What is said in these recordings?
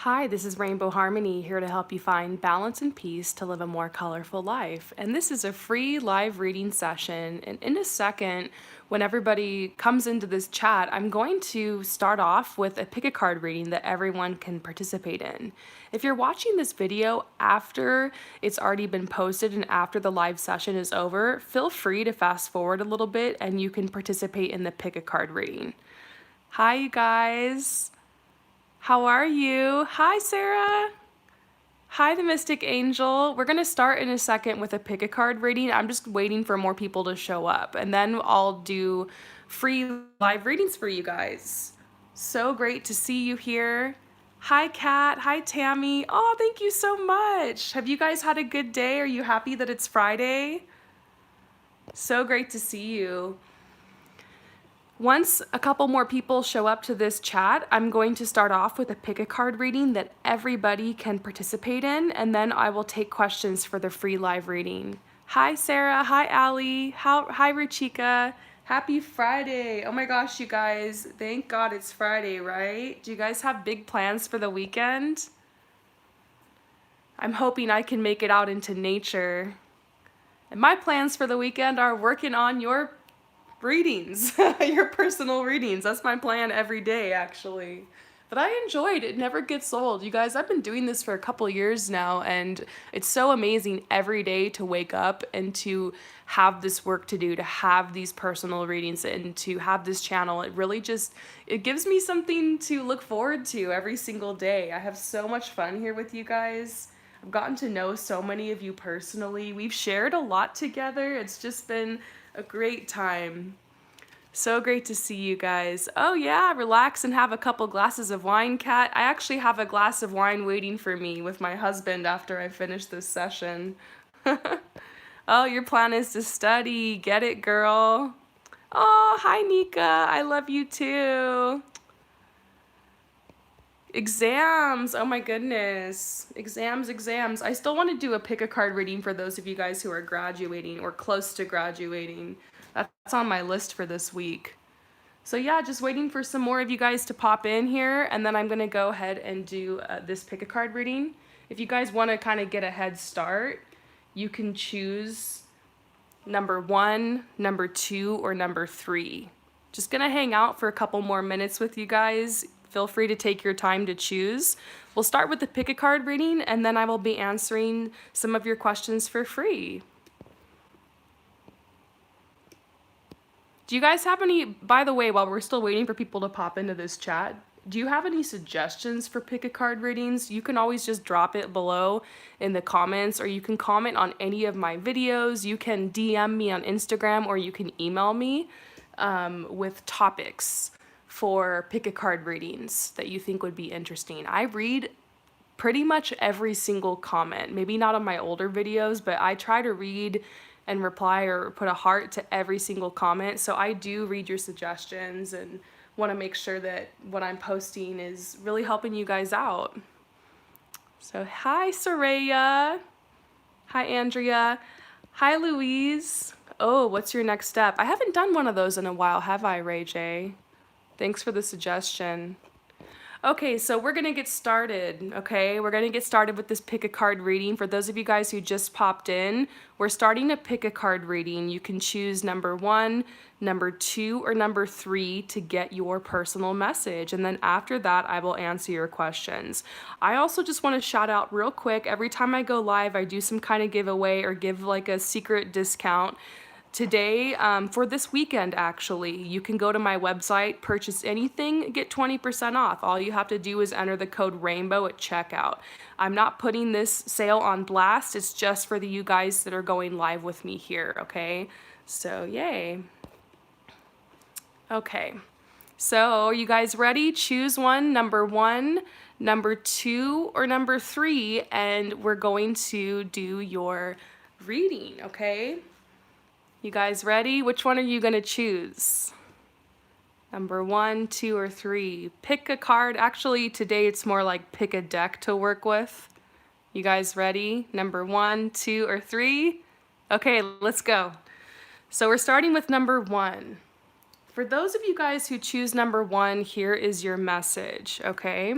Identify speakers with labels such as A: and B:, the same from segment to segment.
A: Hi, this is Rainbow Harmony here to help you find balance and peace to live a more colorful life. And this is a free live reading session. And in a second, when everybody comes into this chat, I'm going to start off with a pick a card reading that everyone can participate in. If you're watching this video after it's already been posted and after the live session is over, feel free to fast forward a little bit and you can participate in the pick a card reading. Hi, you guys. How are you? Hi, Sarah. Hi, the Mystic Angel. We're going to start in a second with a pick a card reading. I'm just waiting for more people to show up, and then I'll do free live readings for you guys. So great to see you here. Hi, Kat. Hi, Tammy. Oh, thank you so much. Have you guys had a good day? Are you happy that it's Friday? So great to see you. Once a couple more people show up to this chat, I'm going to start off with a pick a card reading that everybody can participate in, and then I will take questions for the free live reading. Hi, Sarah. Hi, Allie. Hi, Ruchika. Happy Friday. Oh my gosh, you guys. Thank God it's Friday, right? Do you guys have big plans for the weekend? I'm hoping I can make it out into nature. And my plans for the weekend are working on your readings, your personal readings. That's my plan every day, actually. But I enjoyed it. It never gets old. You guys, I've been doing this for a couple years now, and it's so amazing every day to wake up and to have this work to do, to have these personal readings, and to have this channel. It really just, it gives me something to look forward to every single day. I have so much fun here with you guys. I've gotten to know so many of you personally. We've shared a lot together. It's just been a great time. So great to see you guys. Oh yeah, relax and have a couple glasses of wine, Kat. I actually have a glass of wine waiting for me with my husband after I finish this session. Oh, your plan is to study. Get it, girl. Oh, hi, Nika. I love you too. Exams. Oh my goodness. Exams. I still want to do a pick a card reading for those of you guys who are graduating or close to graduating. That's on my list for this week. So yeah, just waiting for some more of you guys to pop in here, and then I'm going to go ahead and do this pick a card reading. If you guys want to kind of get a head start, you can choose number 1, number 2, or number 3. Just going to hang out for a couple more minutes with you guys. Feel free to take your time to choose. We'll start with the pick a card reading, and then I will be answering some of your questions for free. Do you guys have any, by the way, while we're still waiting for people to pop into this chat, do you have any suggestions for pick a card readings? You can always just drop it below in the comments, or you can comment on any of my videos. You can DM me on Instagram, or you can email me with topics for pick a card readings that you think would be interesting. I read pretty much every single comment, maybe not on my older videos, but I try to read and reply or put a heart to every single comment. So I do read your suggestions and want to make sure that what I'm posting is really helping you guys out. So hi, Soraya. Hi, Andrea. Hi, Louise. Oh, what's your next step? I haven't done one of those in a while, have I, Ray J? Thanks for the suggestion. Okay, so we're gonna get started, okay? We're gonna get started with this pick a card reading. For those of you guys who just popped in, we're starting a pick a card reading. You can choose number 1, number 2, or number 3 to get your personal message. And then after that, I will answer your questions. I also just wanna shout out real quick, every time I go live, I do some kind of giveaway or give like a secret discount. Today, for this weekend actually, you can go to my website, purchase anything, get 20% off. All you have to do is enter the code RAINBOW at checkout. I'm not putting this sale on blast, it's just for you guys that are going live with me here, okay? So, yay. Okay, so are you guys ready? Choose one, number 1, number 2, or number 3, and we're going to do your reading, okay? You guys ready? Which one are you gonna choose? Number 1, 2, or 3. Pick a card. Actually, today it's more like pick a deck to work with. You guys ready? Number 1, 2, or 3? Okay, let's go. So we're starting with number 1. For those of you guys who choose number 1, here is your message, okay?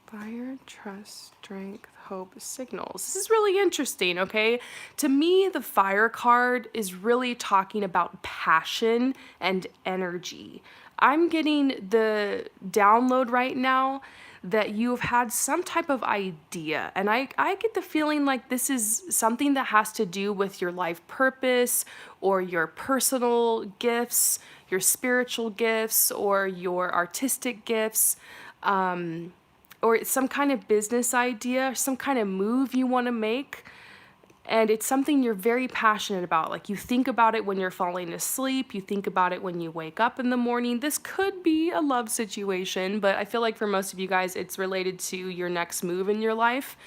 A: Fire, trust, strength, hope, signals. This is really interesting, okay? To me, the fire card is really talking about passion and energy. I'm getting the download right now that you've had some type of idea. And I get the feeling like this is something that has to do with your life purpose or your personal gifts, your spiritual gifts, or your artistic gifts. Or it's some kind of business idea, some kind of move you want to make, and it's something you're very passionate about. Like you think about it when you're falling asleep, you think about it when you wake up in the morning. This could be a love situation, but I feel like for most of you guys, it's related to your next move in your life.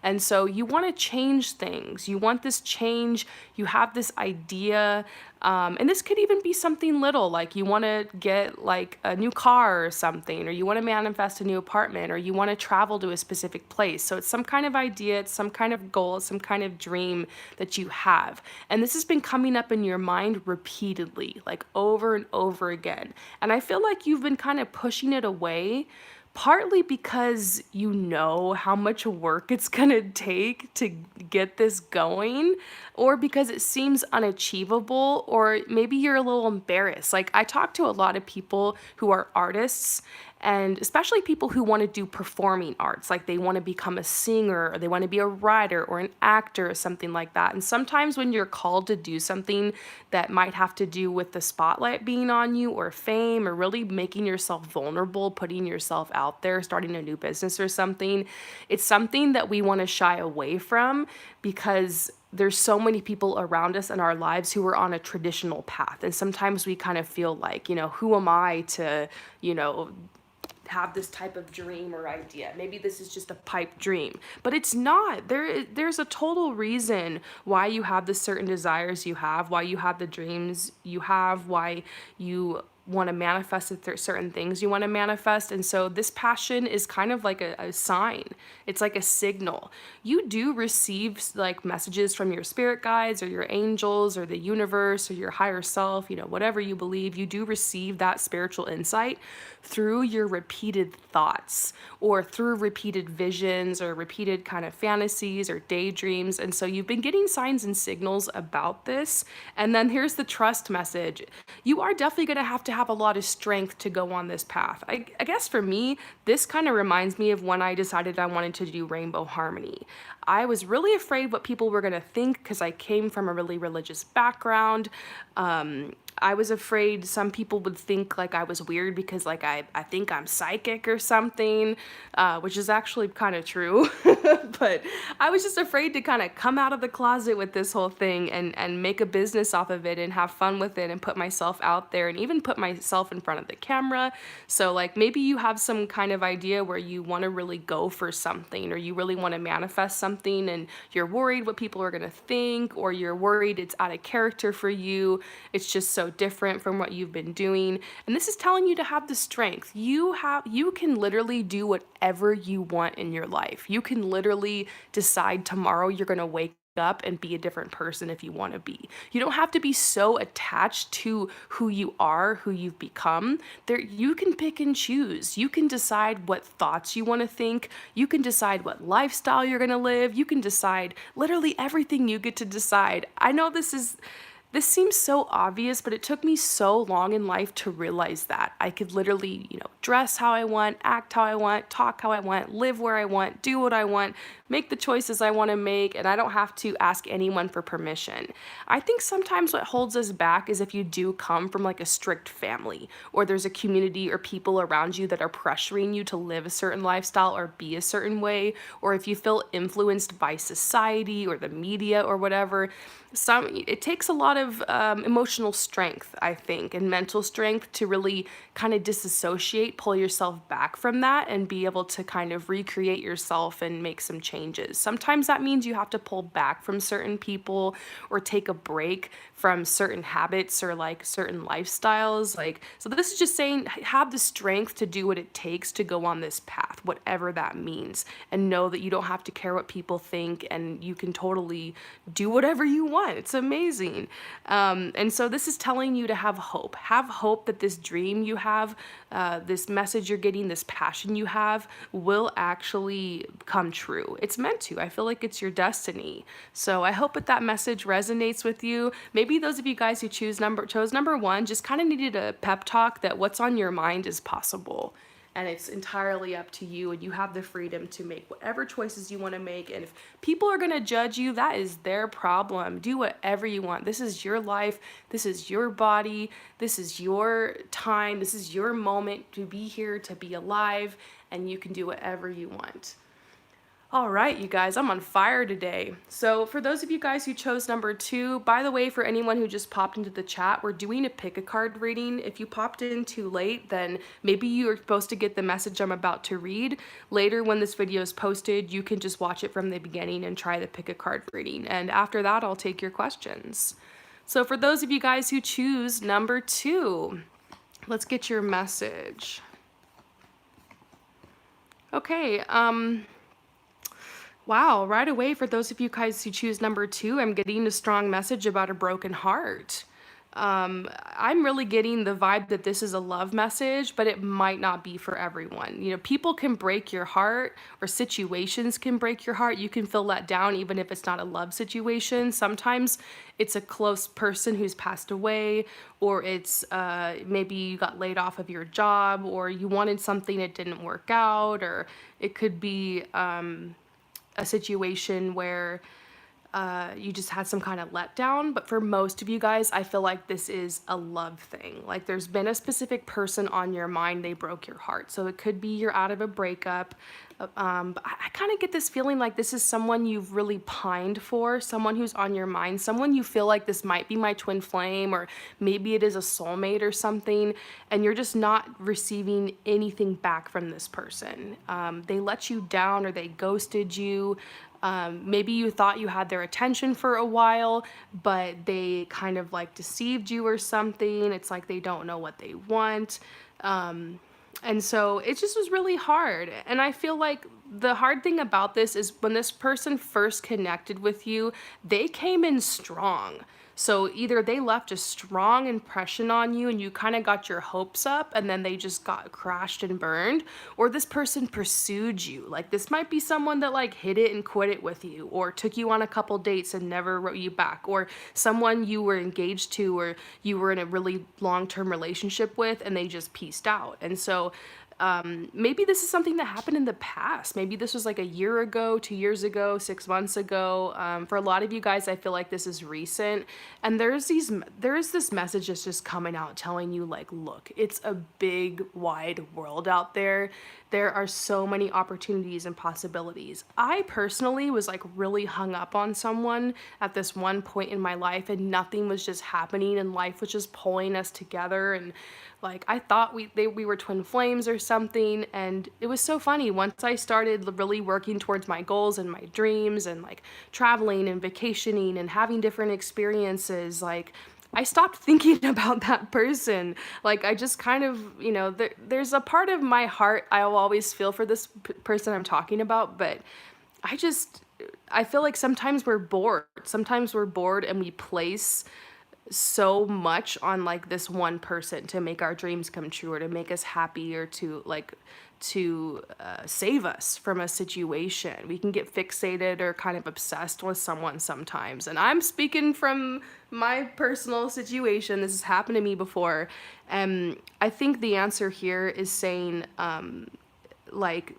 A: And so you want to change things. You want this change. You have this idea. And this could even be something little, like you want to get like a new car or something, or you want to manifest a new apartment, or you want to travel to a specific place. So it's some kind of idea, it's some kind of goal, it's some kind of dream that you have. And this has been coming up in your mind repeatedly, like over and over again. And I feel like you've been kind of pushing it away, partly because you know how much work it's gonna take to get this going, or because it seems unachievable, or maybe you're a little embarrassed. Like, I talk to a lot of people who are artists, and especially people who want to do performing arts, like they want to become a singer or they want to be a writer or an actor or something like that. And sometimes when you're called to do something that might have to do with the spotlight being on you or fame or really making yourself vulnerable, putting yourself out there, starting a new business or something, it's something that we want to shy away from because there's so many people around us in our lives who are on a traditional path. And sometimes we kind of feel like, who am I to, have this type of dream or idea. Maybe this is just a pipe dream, but it's not. There's a total reason why you have the certain desires you have, why you have the dreams you have, why you want to manifest certain things you want to manifest. And so this passion is kind of like a sign. It's like a signal. You do receive like messages from your spirit guides or your angels or the universe or your higher self, whatever you believe. You do receive that spiritual insight through your repeated thoughts or through repeated visions or repeated kind of fantasies or daydreams. And so you've been getting signs and signals about this. And then here's the trust message. You are definitely going to have a lot of strength to go on this path. I guess for me, this kind of reminds me of when I decided I wanted to do Rainbow Harmony. I was really afraid what people were going to think because I came from a really religious background. I was afraid some people would think like I was weird because like I think I'm psychic or something, which is actually kind of true. But I was just afraid to kind of come out of the closet with this whole thing and make a business off of it and have fun with it and put myself out there and even put myself in front of the camera. So like maybe you have some kind of idea where you want to really go for something or you really want to manifest something and you're worried what people are going to think, or you're worried it's out of character for you. It's just so different from what you've been doing. And this is telling you to have the strength. You can literally do whatever you want in your life. You can literally decide tomorrow you're going to wake up and be a different person if you want to be. You don't have to be so attached to who you are, who you've become. There you can pick and choose. You can decide what thoughts you want to think. You can decide what lifestyle you're going to live. You can decide literally everything. You get to decide. I know this seems so obvious, but it took me so long in life to realize that I could literally, dress how I want, act how I want, talk how I want, live where I want, do what I want, make the choices I want to make, and I don't have to ask anyone for permission. I think sometimes what holds us back is if you do come from like a strict family, or there's a community or people around you that are pressuring you to live a certain lifestyle or be a certain way, or if you feel influenced by society or the media or whatever. It takes a lot of emotional strength, I think, and mental strength to really kind of disassociate, pull yourself back from that, and be able to kind of recreate yourself and make some changes. Sometimes that means you have to pull back from certain people or take a break from certain habits or like certain lifestyles. So this is just saying have the strength to do what it takes to go on this path, whatever that means, and know that you don't have to care what people think and you can totally do whatever you want. It's amazing. And so this is telling you to have hope. Have hope that this dream you have, this message you're getting, this passion you have will actually come true. It's meant to. I feel like it's your destiny. So I hope that message resonates with you. Maybe those of you guys who chose number one just kind of needed a pep talk that what's on your mind is possible, and it's entirely up to you, and you have the freedom to make whatever choices you want to make. And if people are going to judge you, that is their problem. Do whatever you want. This is your life, this is your body, this is your time, this is your moment to be here, to be alive, and you can do whatever you want. All right, you guys, I'm on fire today. So for those of you guys who chose number two, by the way, for anyone who just popped into the chat, we're doing a pick a card reading. If you popped in too late, then maybe you are supposed to get the message I'm about to read. Later, when this video is posted, you can just watch it from the beginning and try the pick a card reading. And after that, I'll take your questions. So for those of you guys who choose number two, let's get your message. Okay, wow, right away, for those of you guys who choose number two, I'm getting a strong message about a broken heart. I'm really getting the vibe that this is a love message, but it might not be for everyone. You know, people can break your heart, or situations can break your heart. You can feel let down even if it's not a love situation. Sometimes it's a close person who's passed away, or it's maybe you got laid off of your job, or you wanted something, it didn't work out, or it could be a situation where you just had some kind of letdown. But for most of you guys, I feel like this is a love thing. Like there's been a specific person on your mind, they broke your heart. So it could be you're out of a breakup. But I kind of get this feeling like this is someone you've really pined for, someone who's on your mind, someone you feel like this might be my twin flame, or maybe it is a soulmate or something, and you're just not receiving anything back from this person. They let you down, or they ghosted you. Maybe you thought you had their attention for a while, but they kind of like deceived you or something. It's like they don't know what they want. And so it just was really hard. And I feel like the hard thing about this is when this person first connected with you, they came in strong. So either they left a strong impression on you and you kind of got your hopes up and then they just got crashed and burned, or this person pursued you. Like this might be someone that like hit it and quit it with you, or took you on a couple dates and never wrote you back, or someone you were engaged to or you were in a really long-term relationship with and they just pieced out. And so maybe this is something that happened in the past. Maybe this was like a year ago, 2 years ago, 6 months ago. For a lot of you guys, I feel like this is recent. And there is this message that's just coming out telling you like, look, it's a big, wide world out there. There are so many opportunities and possibilities. I personally was like really hung up on someone at this one point in my life, and nothing was just happening, and life was just pulling us together. And like I thought we were twin flames or something. And it was so funny once I started really working towards my goals and my dreams, and like traveling and vacationing and having different experiences, like I stopped thinking about that person. Like I just kind of, you know, there's a part of my heart I will always feel for this person I'm talking about, but I feel like sometimes we're bored. Sometimes we're bored and we place so much on like this one person to make our dreams come true, or to make us happy, or to save us from a situation. We can get fixated or kind of obsessed with someone sometimes. And I'm speaking from my personal situation. This has happened to me before. And I think the answer here is saying like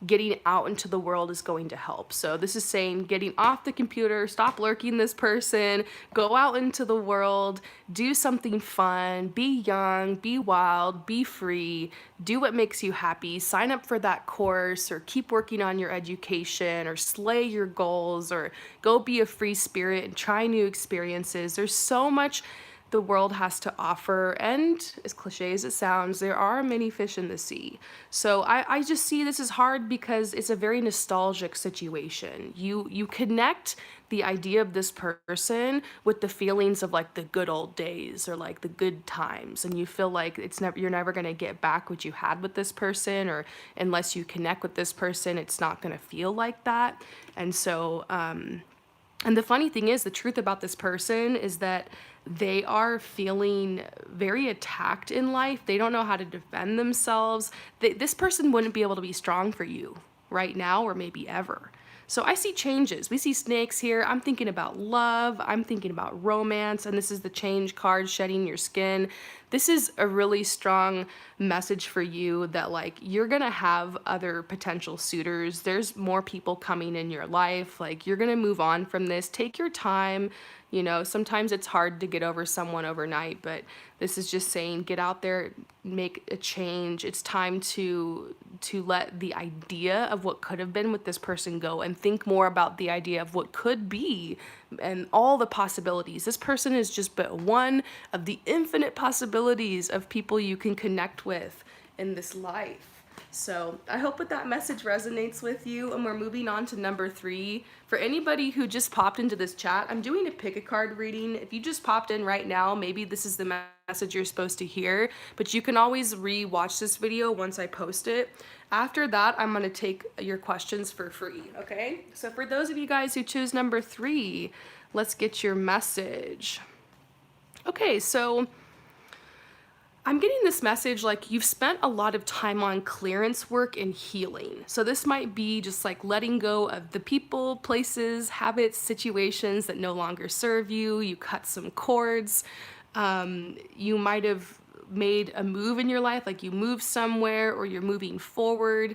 A: getting out into the world is going to help. So this is saying getting off the computer, stop lurking this person, go out into the world, do something fun, be young, be wild, be free, do what makes you happy, sign up for that course, or keep working on your education, or slay your goals, or go be a free spirit and try new experiences. There's so much the world has to offer, and as cliche as it sounds, there are many fish in the sea. So I just see this as hard because it's a very nostalgic situation. You connect the idea of this person with the feelings of like the good old days, or like the good times, and you feel like you're never going to get back what you had with this person, or unless you connect with this person, it's not going to feel like that. And so And the funny thing is, the truth about this person is that they are feeling very attacked in life. They don't know how to defend themselves. This person wouldn't be able to be strong for you right now or maybe ever. So I see changes. We see snakes here. I'm thinking about love. I'm thinking about romance. And this is the change card, shedding your skin. This is a really strong message for you that, like, you're going to have other potential suitors. There's more people coming in your life. Like, you're going to move on from this. Take your time. You know, sometimes it's hard to get over someone overnight, but this is just saying get out there, make a change. It's time to let the idea of what could have been with this person go and think more about the idea of what could be and all the possibilities. This person is just but one of the infinite possibilities of people you can connect with in this life. So I hope that message resonates with you. And we're moving on to number 3. For anybody who just popped into this chat, I'm doing a pick a card reading. If you just popped in right now, maybe this is the message you're supposed to hear, but you can always re-watch this video once I post it. After that, I'm going to take your questions for free, okay? So for those of you guys who choose number 3, let's get your message. Okay, so I'm getting this message like you've spent a lot of time on clearance work and healing. So this might be just like letting go of the people, places, habits, situations that no longer serve you. You cut some cords. You might have made a move in your life, like you moved somewhere or you're moving forward.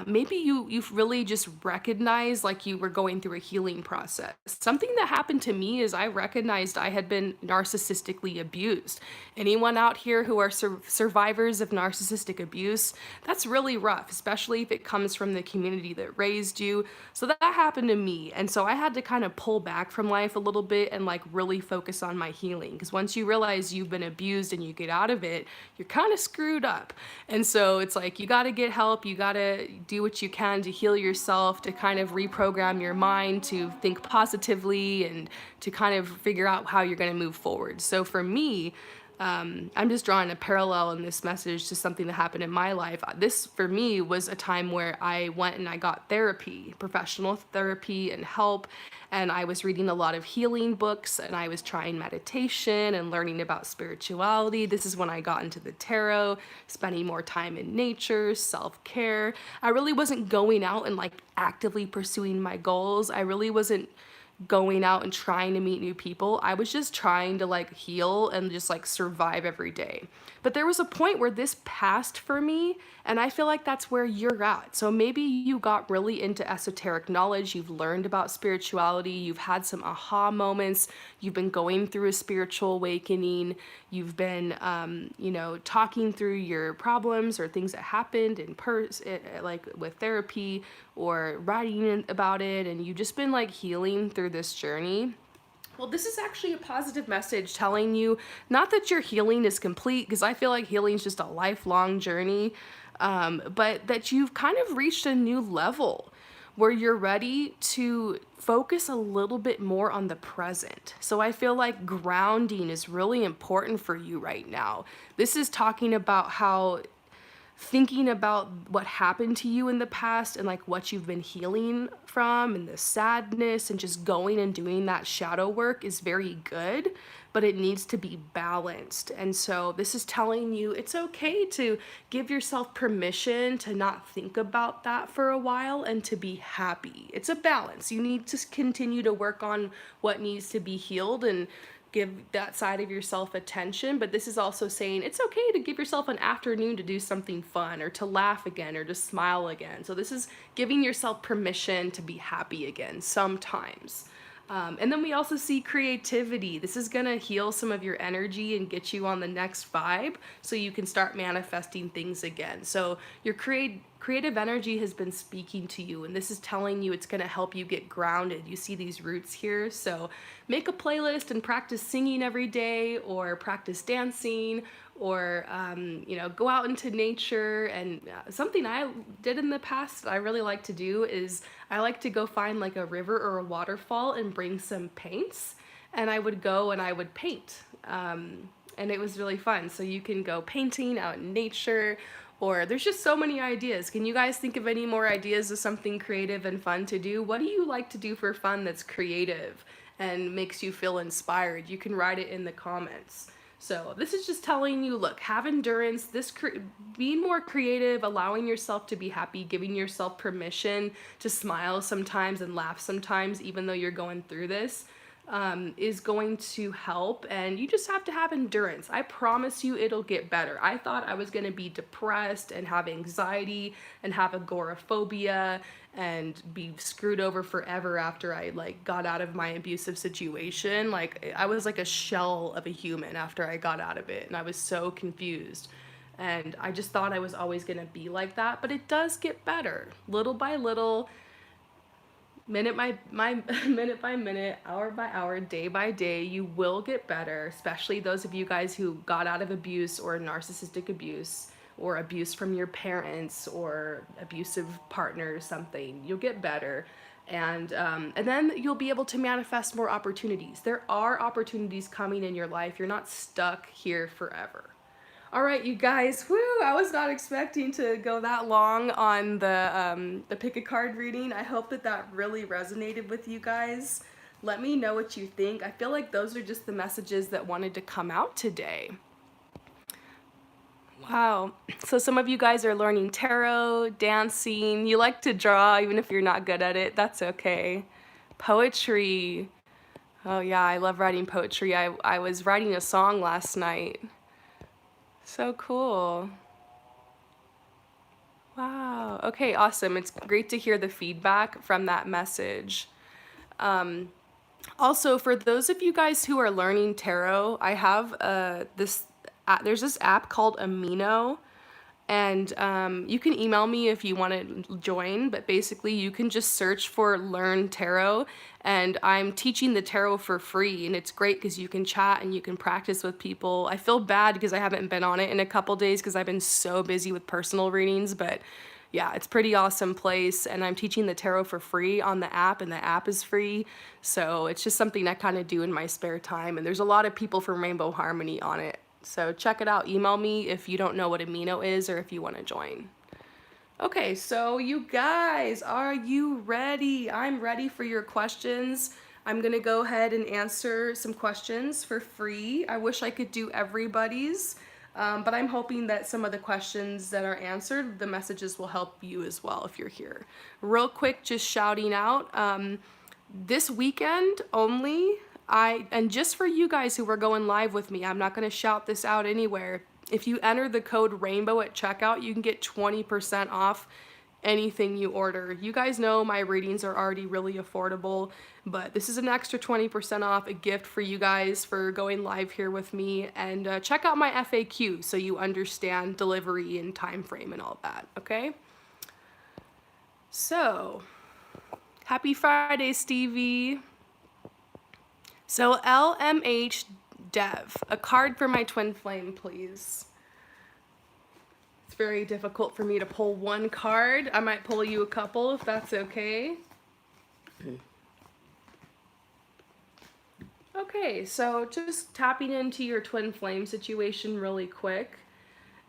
A: Maybe you've really just recognized like you were going through a healing process. Something that happened to me is I recognized I had been narcissistically abused. Anyone out here who are survivors of narcissistic abuse, that's really rough, especially if it comes from the community that raised you. So that happened to me. And so I had to kind of pull back from life a little bit and like really focus on my healing. Because once you realize you've been abused and you get out of it, you're kind of screwed up. And so it's like you got to get help. You got to do what you can to heal yourself, to kind of reprogram your mind to think positively and to kind of figure out how you're going to move forward. So for me, I'm just drawing a parallel in this message to something that happened in my life. This, for me, was a time where I went and I got therapy, professional therapy and help. And I was reading a lot of healing books and I was trying meditation and learning about spirituality. This is when I got into the tarot, spending more time in nature, self-care. I really wasn't going out and like actively pursuing my goals. I really wasn't going out and trying to meet new people. I was just trying to like heal and just like survive every day. But there was a point where this passed for me, and I feel like that's where you're at. So maybe you got really into esoteric knowledge, you've learned about spirituality, you've had some aha moments, you've been going through a spiritual awakening, you've been, talking through your problems or things that happened in like with therapy or writing about it, and you've just been like healing through this journey. Well, this is actually a positive message telling you not that your healing is complete, because I feel like healing is just a lifelong journey, but that you've kind of reached a new level where you're ready to focus a little bit more on the present. So I feel like grounding is really important for you right now. This is talking about how thinking about what happened to you in the past and like what you've been healing from and the sadness and just going and doing that shadow work is very good, but it needs to be balanced. And so this is telling you it's okay to give yourself permission to not think about that for a while and to be happy. It's a balance. You need to continue to work on what needs to be healed and give that side of yourself attention, but this is also saying it's okay to give yourself an afternoon to do something fun or to laugh again or to smile again. So this is giving yourself permission to be happy again sometimes. And then we also see creativity. This is gonna heal some of your energy and get you on the next vibe so you can start manifesting things again. So your creative energy has been speaking to you, and this is telling you it's gonna help you get grounded. You see these roots here, so make a playlist and practice singing every day or practice dancing or go out into nature. And something I did in the past that I really like to do is I like to go find like a river or a waterfall and bring some paints, and I would go and I would paint, and it was really fun. So you can go painting out in nature, Or there's just so many ideas. Can you guys think of any more ideas of something creative and fun to do? What do you like to do for fun that's creative and makes you feel inspired? You can write it in the comments. So this is just telling you, look, have endurance, being more creative, allowing yourself to be happy, giving yourself permission to smile sometimes and laugh sometimes, even though you're going through this, is going to help. And you just have to have endurance. I promise you it'll get better. I thought I was going to be depressed and have anxiety and have agoraphobia and be screwed over forever after I like got out of my abusive situation. Like I was like a shell of a human after I got out of it, and I was so confused. And I just thought I was always going to be like that, but it does get better little by little, minute by minute by minute, hour by hour, day by day. You will get better, especially those of you guys who got out of abuse or narcissistic abuse or abuse from your parents or abusive partner or something. You'll get better. And then you'll be able to manifest more opportunities. There are opportunities coming in your life. You're not stuck here forever. All right, you guys, whoo, I was not expecting to go that long on the pick a card reading. I hope that that really resonated with you guys. Let me know what you think. I feel like those are just the messages that wanted to come out today. Wow. So some of you guys are learning tarot, dancing. You like to draw, even if you're not good at it. That's okay. Poetry. Oh yeah, I love writing poetry. I was writing a song last night. So cool. Wow. Okay, awesome. It's great to hear the feedback from that message. Also, for those of you guys who are learning tarot, I have there's this app called Amino, and you can email me if you want to join, but basically you can just search for Learn Tarot, and I'm teaching the tarot for free, and it's great because you can chat and you can practice with people. I feel bad because I haven't been on it in a couple days because I've been so busy with personal readings, but yeah, it's pretty awesome place, and I'm teaching the tarot for free on the app, and the app is free, so it's just something I kind of do in my spare time, and there's a lot of people from Rainbow Harmony on it. So check it out. Email me if you don't know what Amino is or if you want to join. Okay, so you guys, are you ready? I'm ready for your questions. I'm going to go ahead and answer some questions for free. I wish I could do everybody's, but I'm hoping that some of the questions that are answered, the messages will help you as well if you're here. Real quick, just shouting out, this weekend only, and just for you guys who are going live with me, I'm not going to shout this out anywhere. If you enter the code RAINBOW at checkout, you can get 20% off anything you order. You guys know my readings are already really affordable, but this is an extra 20% off, a gift for you guys for going live here with me. And check out my FAQ so you understand delivery and time frame and all that, okay? So, happy Friday, Stevie. So LMH Dev, a card for my twin flame, please. It's very difficult for me to pull one card. I might pull you a couple if that's okay. Okay, so just tapping into your twin flame situation really quick.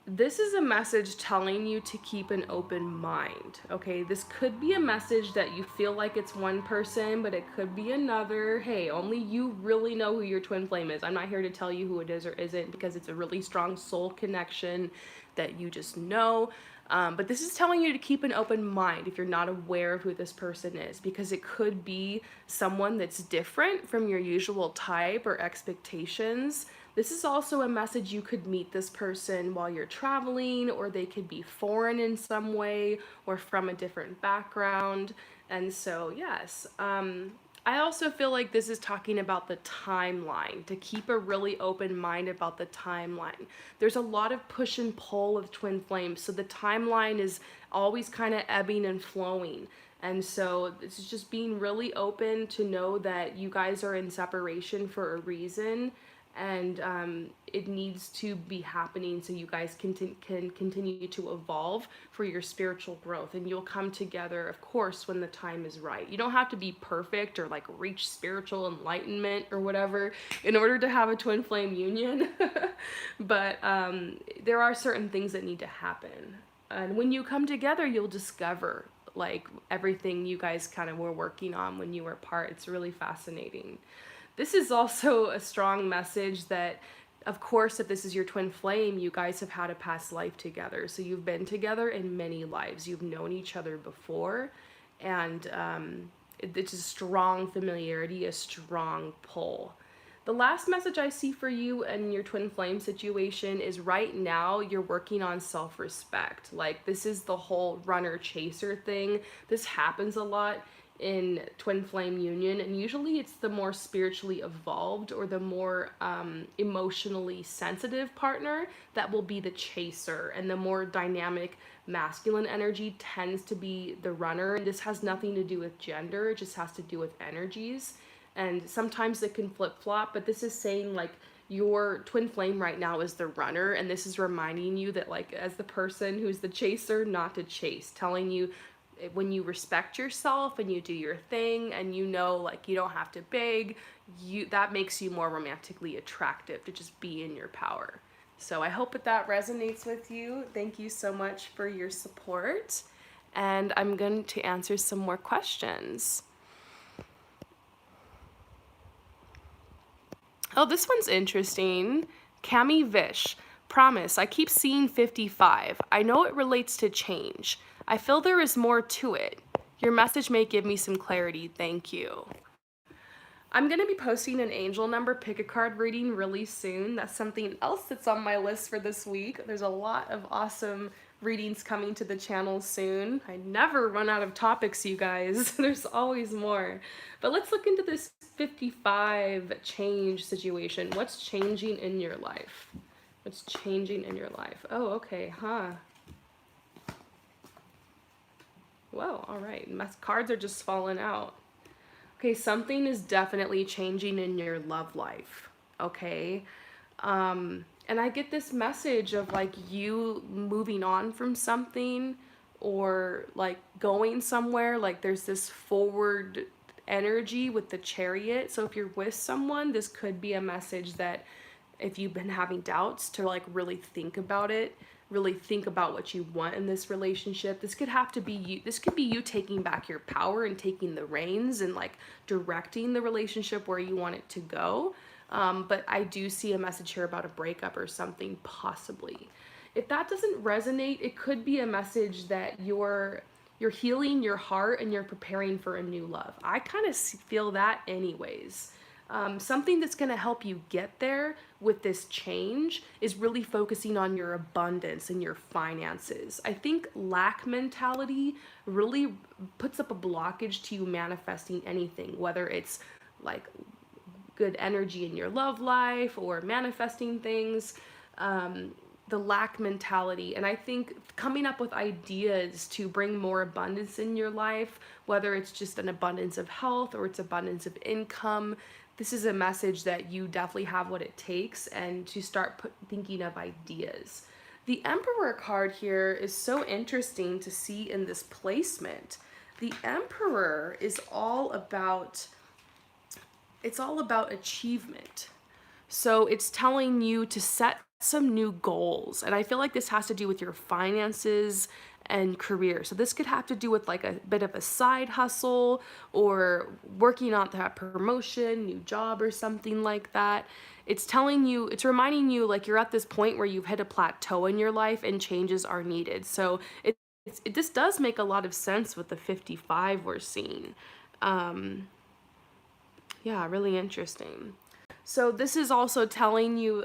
A: This is a message telling you to keep an open mind, okay? This could be a message that you feel like it's one person, but it could be another. Hey, only you really know who your twin flame is. I'm not here to tell you who it is or isn't because it's a really strong soul connection that you just know. But this is telling you to keep an open mind if you're not aware of who this person is, because it could be someone that's different from your usual type or expectations. This is also a message you could meet this person while you're traveling, or they could be foreign in some way or from a different background. And so, yes, I also feel like this is talking about the timeline, to keep a really open mind about the timeline. There's a lot of push and pull with twin flames, so the timeline is always kind of ebbing and flowing. And so it's just being really open to know that you guys are in separation for a reason, and it needs to be happening so you guys can continue to evolve for your spiritual growth, and you'll come together, of course, when the time is right. You don't have to be perfect or like reach spiritual enlightenment or whatever in order to have a twin flame union. But there are certain things that need to happen, and when you come together, you'll discover like everything you guys kind of were working on when you were apart. It's really fascinating. This is also a strong message that, of course, if this is your twin flame, you guys have had a past life together. So you've been together in many lives. You've known each other before, and it's a strong familiarity, a strong pull. The last message I see for you and your twin flame situation is right now you're working on self-respect. Like, this is the whole runner chaser thing. This happens a lot in twin flame union, and usually it's the more spiritually evolved or the more emotionally sensitive partner that will be the chaser, and the more dynamic masculine energy tends to be the runner. And this has nothing to do with gender, it just has to do with energies, and sometimes it can flip-flop. But this is saying like your twin flame right now is the runner, and this is reminding you that, like, as the person who's the chaser, not to chase, telling you when you respect yourself and you do your thing, and you know, like, you don't have to beg, you, that makes you more romantically attractive to just be in your power. So I hope that that resonates with you. Thank you so much for your support, and I'm going to answer some more questions. Oh, this one's interesting. Cami Vish. Promise, I keep seeing 55. I know it relates to change. I feel there is more to it. Your message may give me some clarity. Thank you. I'm going to be posting an angel number pick a card reading really soon. That's something else that's on my list for this week. There's a lot of awesome readings coming to the channel soon. I never run out of topics, you guys. There's always more. But let's look into this 55 change situation. What's changing in your life? What's changing in your life? Oh, okay, huh. Whoa, all right. My cards are just falling out. Okay, something is definitely changing in your love life, okay? And I get this message of like you moving on from something, or like going somewhere. Like there's this forward energy with the Chariot. So if you're with someone, this could be a message that if you've been having doubts, to like really think about it, really think about what you want in this relationship. This could have to be you. This could be you taking back your power and taking the reins and like directing the relationship where you want it to go. But I do see a message here about a breakup or something, possibly. If that doesn't resonate, it could be a message that you're healing your heart and you're preparing for a new love. I kind of feel that anyways. Something that's going to help you get there with this change is really focusing on your abundance and your finances. I think lack mentality really puts up a blockage to you manifesting anything, whether it's like good energy in your love life or manifesting things. The lack mentality. And I think coming up with ideas to bring more abundance in your life, whether it's just an abundance of health or it's abundance of income, this is a message that you definitely have what it takes, and to start thinking of ideas. The Emperor card here is so interesting to see in this placement. The Emperor is all about, it's all about achievement. So it's telling you to set some new goals. And I feel like this has to do with your finances and career. So this could have to do with like a bit of a side hustle, or working on that promotion, new job, or something like that. It's telling you, it's reminding you like you're at this point where you've hit a plateau in your life and changes are needed. So this does make a lot of sense with the 55 we're seeing. Yeah, really interesting. So this is also telling you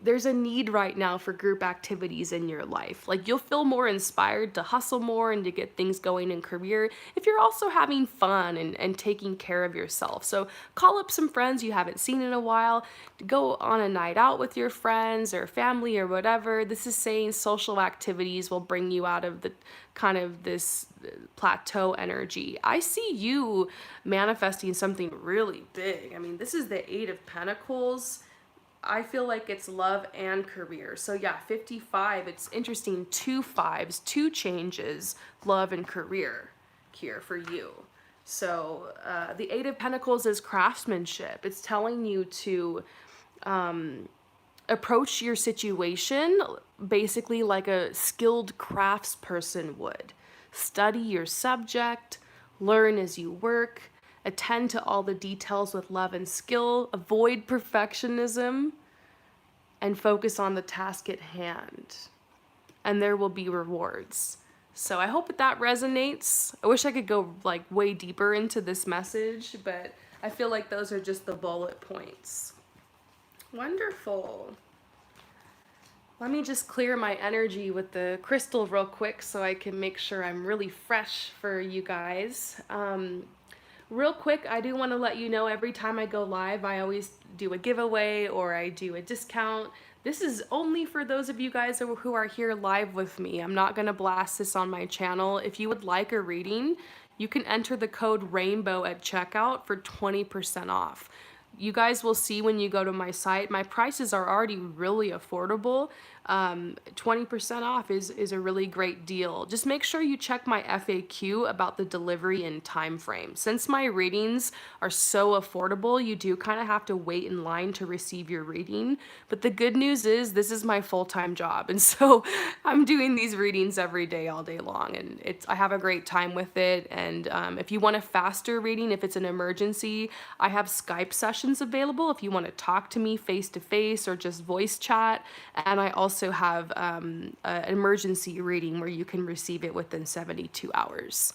A: there's a need right now for group activities in your life. Like you'll feel more inspired to hustle more and to get things going in career if you're also having fun and taking care of yourself. So call up some friends you haven't seen in a while, go on a night out with your friends or family or whatever. This is saying social activities will bring you out of the kind of this plateau energy. I see you manifesting something really big. I mean, this is the 8 of Pentacles. I feel like it's love and career. So yeah, 55, it's interesting, two fives, two changes, love and career here for you. So the Eight of Pentacles is craftsmanship. It's telling you to approach your situation basically like a skilled craftsperson would. Study your subject, learn as you work, attend to all the details with love and skill, avoid perfectionism, and focus on the task at hand. And there will be rewards. So I hope that resonates. I wish I could go like way deeper into this message, but I feel like those are just the bullet points. Wonderful. Let me just clear my energy with the crystal real quick so I can make sure I'm really fresh for you guys. Real quick, I do want to let you know every time I go live, I always do a giveaway or I do a discount. This is only for those of you guys who are here live with me. I'm not going to blast this on my channel. If you would like a reading, you can enter the code RAINBOW at checkout for 20% off. You guys will see when you go to my site, my prices are already really affordable. 20% off is a really great deal. Just make sure you check my FAQ about the delivery and time frame. Since my readings are so affordable, you do kind of have to wait in line to receive your reading. But the good news is this is my full-time job. And so I'm doing these readings every day, all day long. And I have a great time with it. And if you want a faster reading, if it's an emergency, I have Skype sessions available if you want to talk to me face to face or just voice chat. And I also have an emergency reading where you can receive it within 72 hours.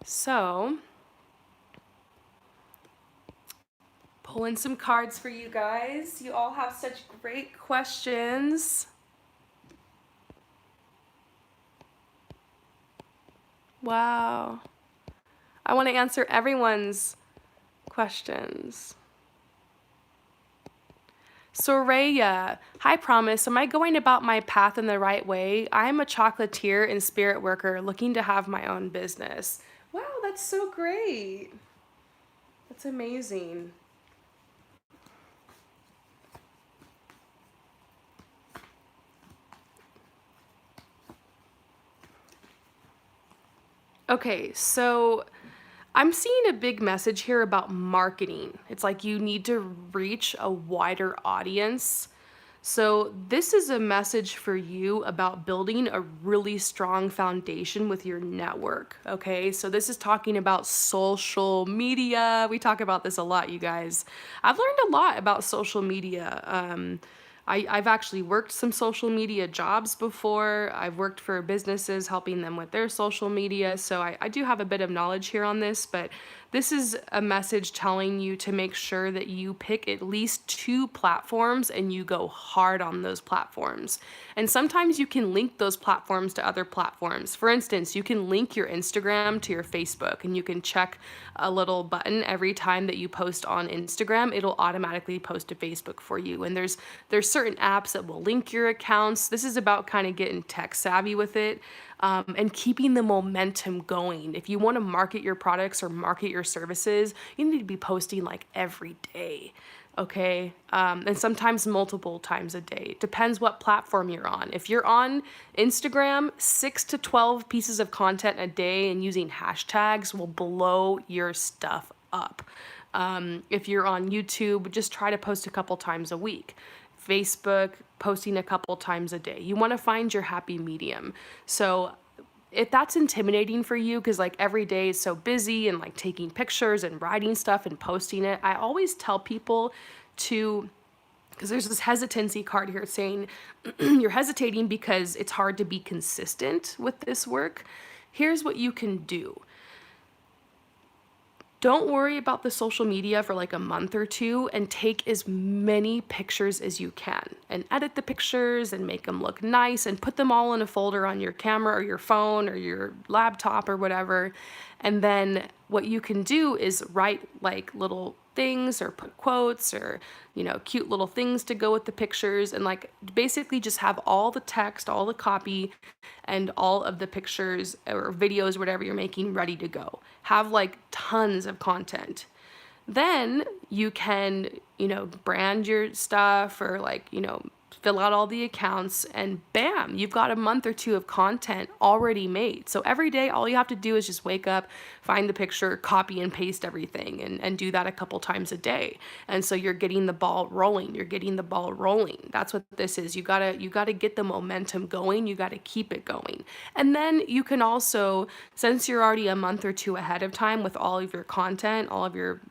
A: So, pulling some cards for you guys. You all have such great questions. Wow. I want to answer everyone's questions. Soraya, hi Promise, am I going about my path in the right way? I am a chocolatier and spirit worker looking to have my own business. Wow, that's so great. That's amazing. Okay, so I'm seeing a big message here about marketing. It's like you need to reach a wider audience. So this is a message for you about building a really strong foundation with your network, okay? So this is talking about social media. We talk about this a lot, you guys. I've learned a lot about social media. I've actually worked some social media jobs before. I've worked for businesses helping them with their social media. So I do have a bit of knowledge here on this, but this is a message telling you to make sure that you pick at least 2 platforms and you go hard on those platforms. And sometimes you can link those platforms to other platforms. For instance, you can link your Instagram to your Facebook and you can check a little button every time that you post on Instagram. It'll automatically post to Facebook for you. And there's certain apps that will link your accounts. This is about kind of getting tech savvy with it. And keeping the momentum going. If you want to market your products or market your services, you need to be posting like every day, okay? And sometimes multiple times a day. It depends what platform you're on. If you're on Instagram, 6 to 12 pieces of content a day and using hashtags will blow your stuff up. If you're on YouTube, just try to post a couple times a week. Facebook, posting a couple times a day. You want to find your happy medium. So if that's intimidating for you, because like every day is so busy and like taking pictures and writing stuff and posting it, I always tell people to, because there's this hesitancy card here saying you're hesitating because it's hard to be consistent with this work. Here's what you can do. Don't worry about the social media for like a month or two and take as many pictures as you can and edit the pictures and make them look nice and put them all in a folder on your camera or your phone or your laptop or whatever. And then what you can do is write like little things or put quotes or, you know, cute little things to go with the pictures and like basically just have all the text, all the copy and all of the pictures or videos, whatever you're making ready to go. Have like tons of content. Then you can, brand your stuff or fill out all the accounts, and bam, you've got a month or two of content already made. So every day, all you have to do is just wake up, find the picture, copy and paste everything, and do that a couple times a day. And so you're getting the ball rolling. You're getting the ball rolling. That's what this is. You gotta get the momentum going. You gotta keep it going. And then you can also, since you're already a month or two ahead of time with all of your content, all of your,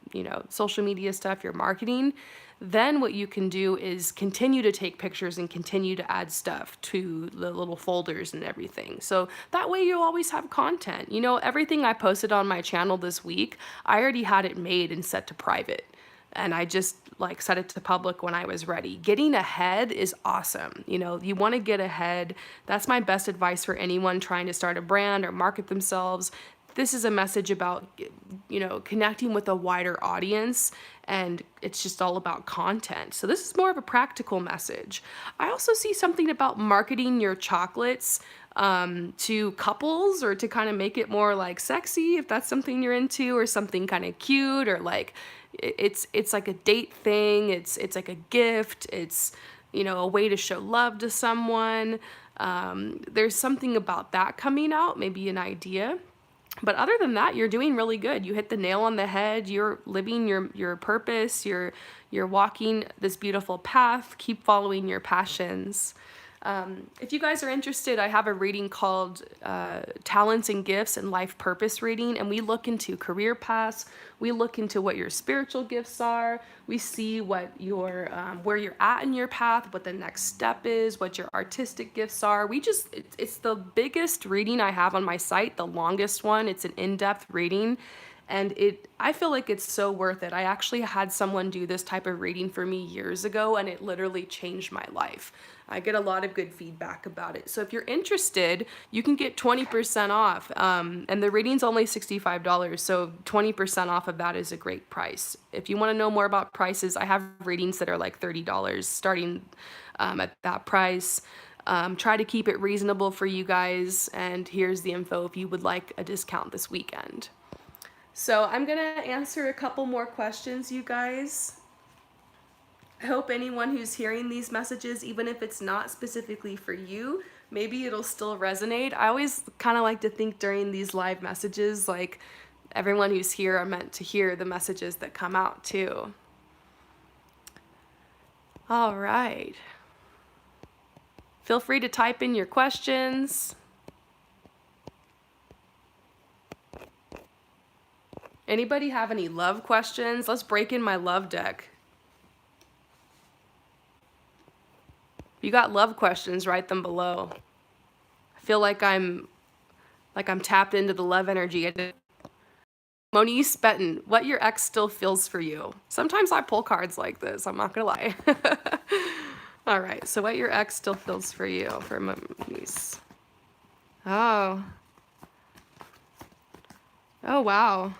A: social media stuff, your marketing, then what you can do is continue to take pictures and continue to add stuff to the little folders and everything. So that way you'll always have content. Everything I posted on my channel this week, I already had it made and set to private. And I just set it to public when I was ready. Getting ahead is awesome. You want to get ahead. That's my best advice for anyone trying to start a brand or market themselves. This is a message about, connecting with a wider audience, and it's just all about content. So this is more of a practical message. I also see something about marketing your chocolates to couples, or to kind of make it more sexy, if that's something you're into, or something kind of cute, or it's like a date thing. It's like a gift. It's, a way to show love to someone. There's something about that coming out, maybe an idea. But other than that, you're doing really good. You hit the nail on the head. You're living your purpose. You're walking this beautiful path. Keep following your passions. If you guys are interested, I have a reading called Talents and Gifts and Life Purpose Reading, and we look into career paths. We look into what your spiritual gifts are. We see what your where you're at in your path, what the next step is, what your artistic gifts are. It's the biggest reading I have on my site, the longest one. It's an in-depth reading. And I feel like it's so worth it. I actually had someone do this type of reading for me years ago, and it literally changed my life. I get a lot of good feedback about it. So if you're interested, you can get 20% off. And the reading's only $65, so 20% off of that is a great price. If you want to know more about prices, I have readings that are like $30 starting at that price. Try to keep it reasonable for you guys, and here's the info if you would like a discount this weekend. So I'm going to answer a couple more questions, you guys. I hope anyone who's hearing these messages, even if it's not specifically for you, maybe it'll still resonate. I always kind of like to think during these live messages, like everyone who's here are meant to hear the messages that come out too. All right. Feel free to type in your questions. Anybody have any love questions? Let's break in my love deck. If you got love questions, write them below. I feel like I'm tapped into the love energy. Monique Benton, what your ex still feels for you. Sometimes I pull cards like this, I'm not gonna lie. All right, so what your ex still feels for you, for Monique. Oh. Oh, wow.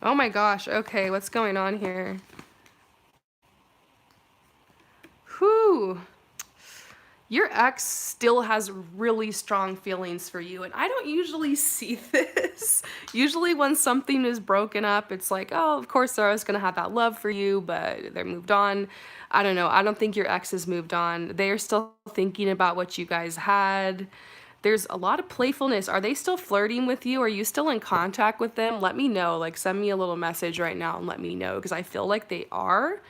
A: Oh my gosh, okay, what's going on here? Whew. Your ex still has really strong feelings for you, and I don't usually see this. Usually when something is broken up, it's like, oh, of course they're always gonna have that love for you, but they're moved on. I don't know, I don't think your ex has moved on. They are still thinking about what you guys had. There's a lot of playfulness. Are they still flirting with you? Are you still in contact with them? Let me know. Send me a little message right now and let me know, because I feel like they are.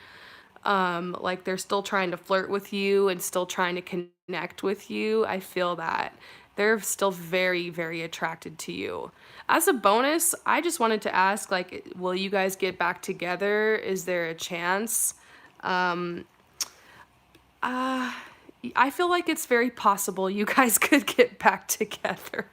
A: They're still trying to flirt with you and still trying to connect with you. I feel that they're still very, very attracted to you. As a bonus, I just wanted to ask, will you guys get back together? Is there a chance? I feel like it's very possible you guys could get back together.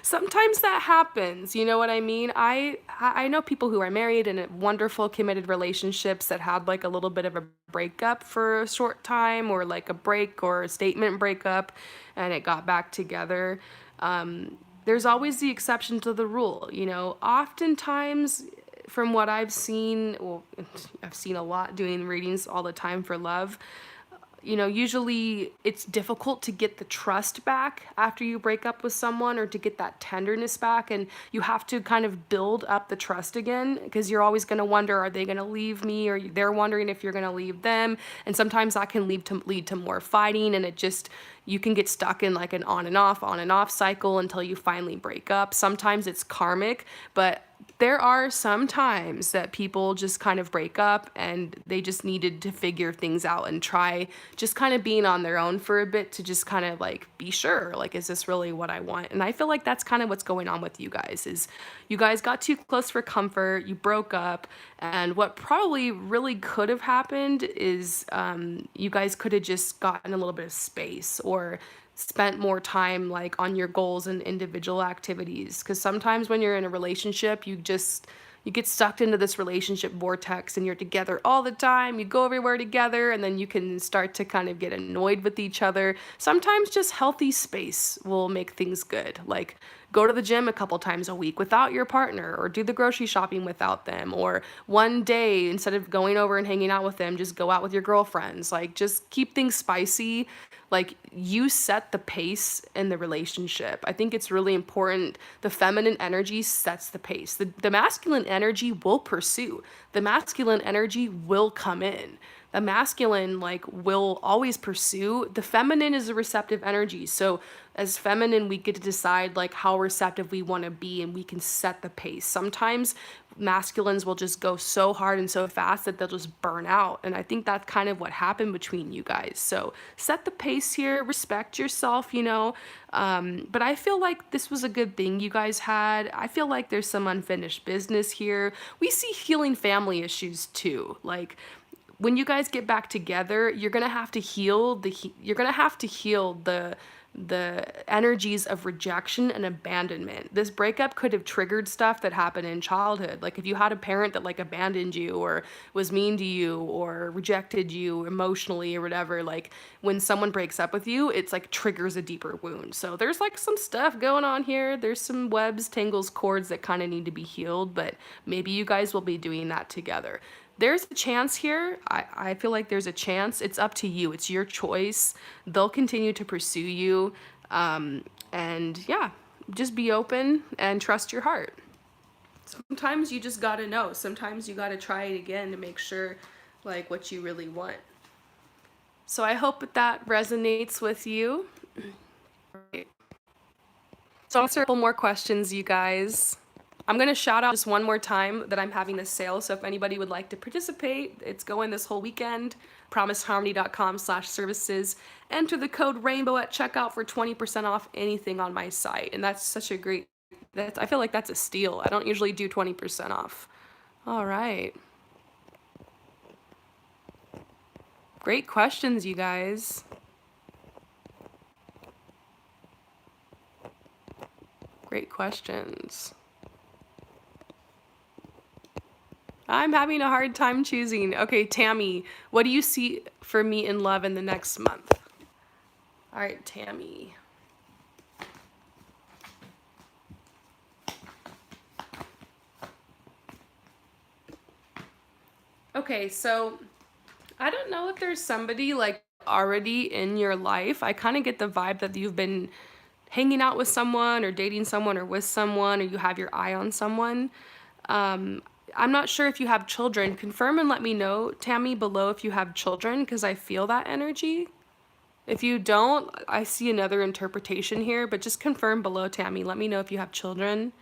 A: Sometimes that happens, you know what I mean? I know people who are married in wonderful committed relationships that had a little bit of a breakup for a short time, or a break or a statement breakup, and it got back together. There's always the exception to the rule, Oftentimes, from what I've seen, well, I've seen a lot doing readings all the time for love. Usually it's difficult to get the trust back after you break up with someone, or to get that tenderness back. And you have to kind of build up the trust again, because you're always going to wonder, are they going to leave me? Or they're wondering if you're going to leave them. And sometimes that can lead to more fighting. And you can get stuck in like an on and off cycle until you finally break up. Sometimes it's karmic, but there are some times that people just kind of break up and they just needed to figure things out and try just kind of being on their own for a bit, to just kind of like be sure, like, is this really what I want? And I feel like that's kind of what's going on with you guys. Is you guys got too close for comfort, you broke up, and what probably really could have happened is you guys could have just gotten a little bit of space, or spent more time like on your goals and individual activities. Because sometimes when you're in a relationship, you get sucked into this relationship vortex, and you're together all the time, you go everywhere together, and then you can start to kind of get annoyed with each other. Sometimes just healthy space will make things good. Like, go to the gym a couple times a week without your partner, or do the grocery shopping without them, or one day, instead of going over and hanging out with them, just go out with your girlfriends. Like, just keep things spicy. Like, you set the pace in the relationship. I think it's really important. The feminine energy sets the pace. The masculine energy will pursue. The masculine energy will come in. The masculine like will always pursue. The feminine is a receptive energy. So as feminine, we get to decide like how receptive we want to be, and we can set the pace. Sometimes masculines will just go so hard and so fast that they'll just burn out. And I think that's kind of what happened between you guys. So set the pace here, respect yourself. But I feel like this was a good thing you guys had. I feel like there's some unfinished business here. We see healing family issues too. Like, when you guys get back together, you're gonna have to heal the energies of rejection and abandonment. This breakup could have triggered stuff that happened in childhood. Like, if you had a parent that like abandoned you, or was mean to you, or rejected you emotionally or whatever, like, when someone breaks up with you, it's like triggers a deeper wound. So there's like some stuff going on here. There's some webs, tangles, cords that kind of need to be healed, but maybe you guys will be doing that together. There's a chance here. I feel like there's a chance. It's up to you. It's your choice. They'll continue to pursue you. And yeah, just be open and trust your heart. Sometimes you just gotta know. Sometimes you gotta try it again to make sure like what you really want. So I hope that resonates with you. So I'll answer a couple more questions, you guys. I'm going to shout out just one more time that I'm having a sale. So if anybody would like to participate, it's going this whole weekend. promiseharmony.com/services. Enter the code RAINBOW at checkout for 20% off anything on my site. And that's such a I feel like that's a steal. I don't usually do 20% off. All right. Great questions, you guys. Great questions. I'm having a hard time choosing. Okay, Tammy, what do you see for me in love in the next month? All right, Tammy. Okay, so I don't know if there's somebody like already in your life. I kind of get the vibe that you've been hanging out with someone, or dating someone, or with someone, or you have your eye on someone. I'm not sure if you have children. Confirm and let me know, Tammy, below if you have children, because I feel that energy. If you don't, I see another interpretation here, but just confirm below, Tammy. Let me know if you have children.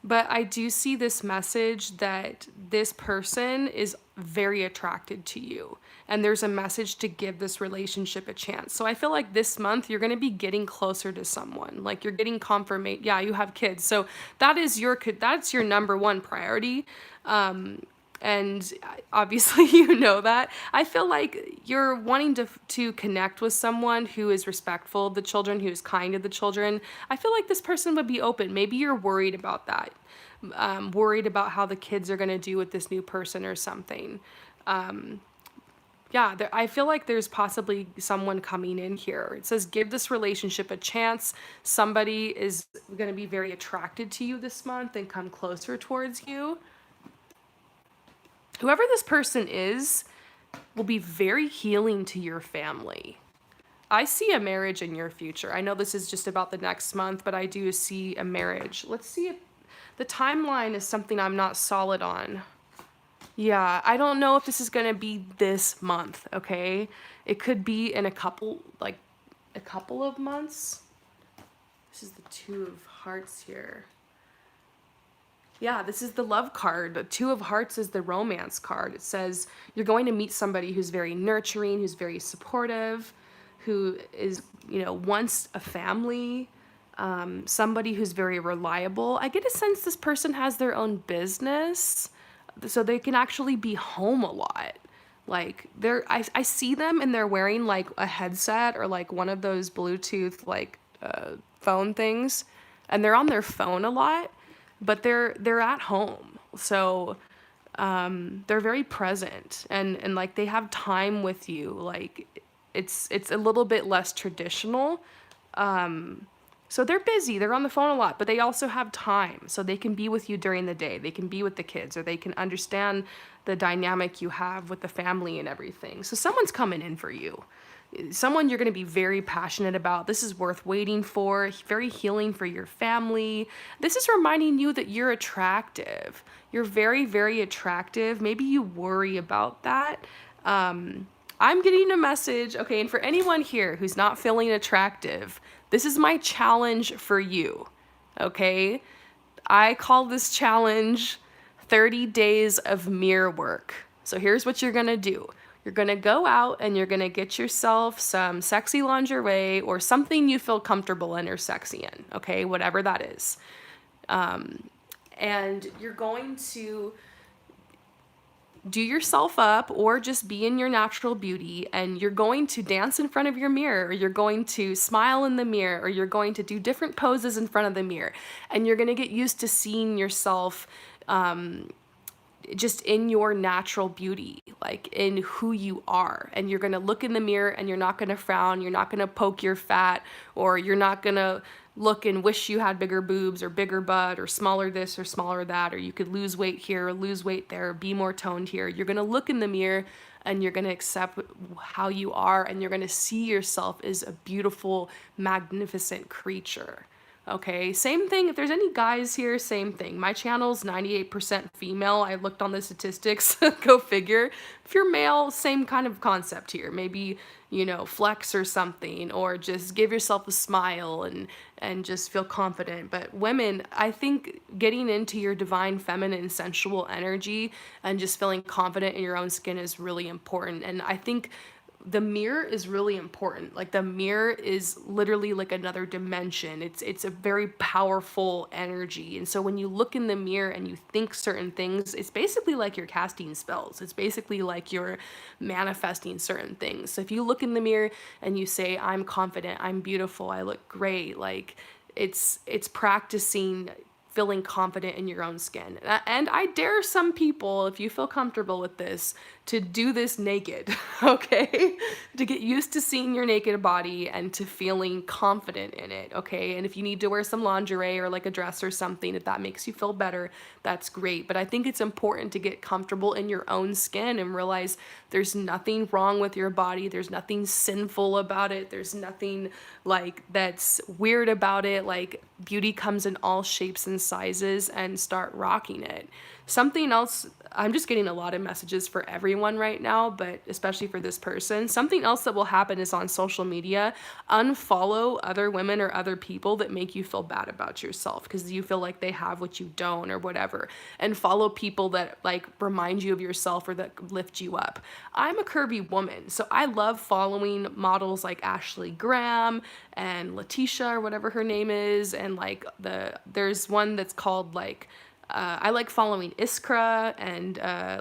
A: But I do see this message that this person is very attracted to you. And there's a message to give this relationship a chance. So I feel like this month you're going to be getting closer to someone. Like, you're getting confirmation. Yeah, you have kids. So that's your number one priority. And obviously you know that. I feel like you're wanting to connect with someone who is respectful of the children, who's kind to the children. I feel like this person would be open. Maybe you're worried about that. Worried about how the kids are going to do with this new person or something. I feel like there's possibly someone coming in here. It says, give this relationship a chance. Somebody is going to be very attracted to you this month and come closer towards you. Whoever this person is, will be very healing to your family. I see a marriage in your future. I know this is just about the next month, but I do see a marriage. Let's see if the timeline is something I'm not solid on. Yeah, I don't know if this is gonna be this month, okay? It could be in a couple of months. This is the Two of Hearts here. Yeah, this is the love card. The Two of Hearts is the romance card. It says you're going to meet somebody who's very nurturing, who's very supportive, who is, wants a family, somebody who's very reliable. I get a sense this person has their own business, so they can actually be home a lot. Like I see them and they're wearing like a headset or like one of those Bluetooth phone things, and they're on their phone a lot, but they're at home. So they're very present, and like they have time with you. Like it's a little bit less traditional. So they're busy, they're on the phone a lot, but they also have time. So they can be with you during the day. They can be with the kids, or they can understand the dynamic you have with the family and everything. So someone's coming in for you. Someone you're going to be very passionate about. This is worth waiting for, very healing for your family. This is reminding you that you're attractive. You're very, very attractive. Maybe you worry about that. I'm getting a message, okay, and for anyone here who's not feeling attractive, this is my challenge for you, okay? I call this challenge 30 days of mirror work. So here's what you're gonna do. You're gonna go out and you're gonna get yourself some sexy lingerie or something you feel comfortable in or sexy in, okay? Whatever that is. And you're going to do yourself up or just be in your natural beauty, and you're going to dance in front of your mirror, or you're going to smile in the mirror, or you're going to do different poses in front of the mirror, and you're going to get used to seeing yourself just in your natural beauty, like in who you are. And you're going to look in the mirror and you're not going to frown, you're not going to poke your fat, or you're not going to look and wish you had bigger boobs or bigger butt or smaller this or smaller that, or you could lose weight here or lose weight there, or be more toned here. You're going to look in the mirror and you're going to accept how you are, and you're going to see yourself as a beautiful, magnificent creature. Okay, same thing. If there's any guys here, same thing. My channel's 98% female. I looked on the statistics, go figure. If you're male, same kind of concept here. Maybe, flex or something, or just give yourself a smile and just feel confident. But women, I think getting into your divine feminine sensual energy and just feeling confident in your own skin is really important. And I think the mirror is really important. Like the mirror is literally like another dimension. It's a very powerful energy. And so when you look in the mirror and you think certain things, it's basically like you're casting spells. It's basically like you're manifesting certain things. So if you look in the mirror and you say, I'm confident, I'm beautiful, I look great, like it's practicing feeling confident in your own skin. And I dare some people, if you feel comfortable with this, to do this naked, okay? To get used to seeing your naked body and to feeling confident in it, okay? And if you need to wear some lingerie or like a dress or something, if that makes you feel better, that's great. But I think it's important to get comfortable in your own skin and realize there's nothing wrong with your body. There's nothing sinful about it. There's nothing like that's weird about it. Like beauty comes in all shapes and sizes, and start rocking it. Something else, I'm just getting a lot of messages for everyone right now, but especially for this person. Something else that will happen is on social media, unfollow other women or other people that make you feel bad about yourself because you feel like they have what you don't or whatever, and follow people that like remind you of yourself or that lift you up. I'm a curvy woman, so I love following models like Ashley Graham and Letitia or whatever her name is, and like there's one that's called like I like following Iskra and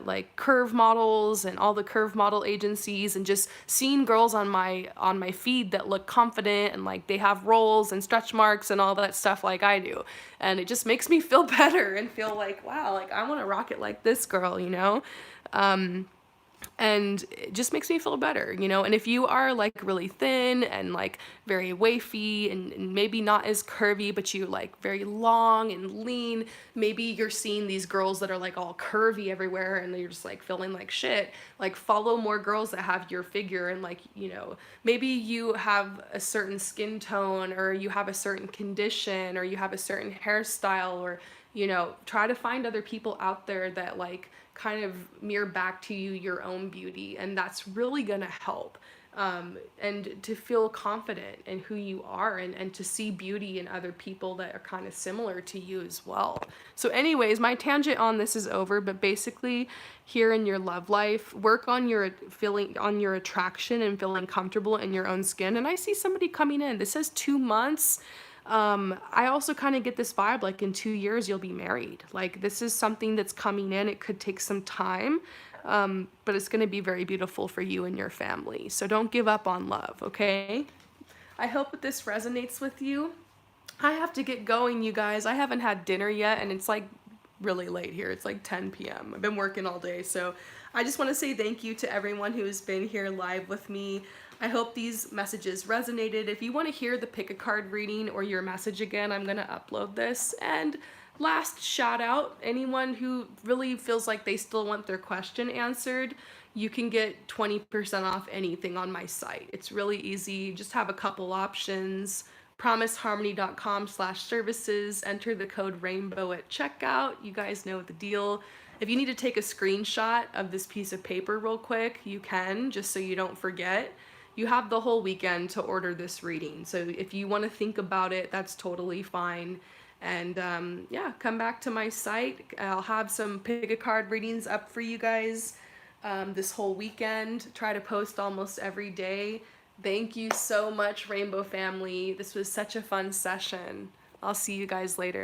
A: like curve models and all the curve model agencies, and just seeing girls on my feed that look confident and like they have rolls and stretch marks and all that stuff like I do. And it just makes me feel better and feel like, wow, like I want to rock it like this girl, and it just makes me feel better, you know. And if you are like really thin and like very wafy and maybe not as curvy, but you like very long and lean, maybe you're seeing these girls that are like all curvy everywhere and you're just like feeling like shit. Like follow more girls that have your figure, and like, you know, maybe you have a certain skin tone, or you have a certain condition, or you have a certain hairstyle, or, you know, try to find other people out there that like kind of mirror back to you your own beauty, and that's really gonna help. And to feel confident in who you are, and to see beauty in other people that are kind of similar to you as well. So anyways, my tangent on this is over, but basically here in your love life, work on your feeling, on your attraction and feeling comfortable in your own skin. And I see somebody coming in, this says 2 months. I also kind of get this vibe like in 2 years you'll be married. Like this is something that's coming in. It could take some time, but it's going to be very beautiful for you and your family. So don't give up on love, okay? I hope that this resonates with you. I have to get going, you guys. I haven't had dinner yet, and it's like really late here. It's like 10 p.m. I've been working all day, so I just want to say thank you to everyone who's been here live with me. I hope these messages resonated. If you want to hear the pick a card reading or your message again, I'm going to upload this. And last shout out, anyone who really feels like they still want their question answered, you can get 20% off anything on my site. It's really easy. Just have a couple options. promiseharmony.com/services. Enter the code rainbow at checkout. You guys know the deal. If you need to take a screenshot of this piece of paper real quick, you can, just so you don't forget. You have the whole weekend to order this reading. So if you want to think about it, that's totally fine. And yeah, come back to my site. I'll have some pick a card readings up for you guys this whole weekend. Try to post almost every day. Thank you so much, Rainbow family. This was such a fun session. I'll see you guys later.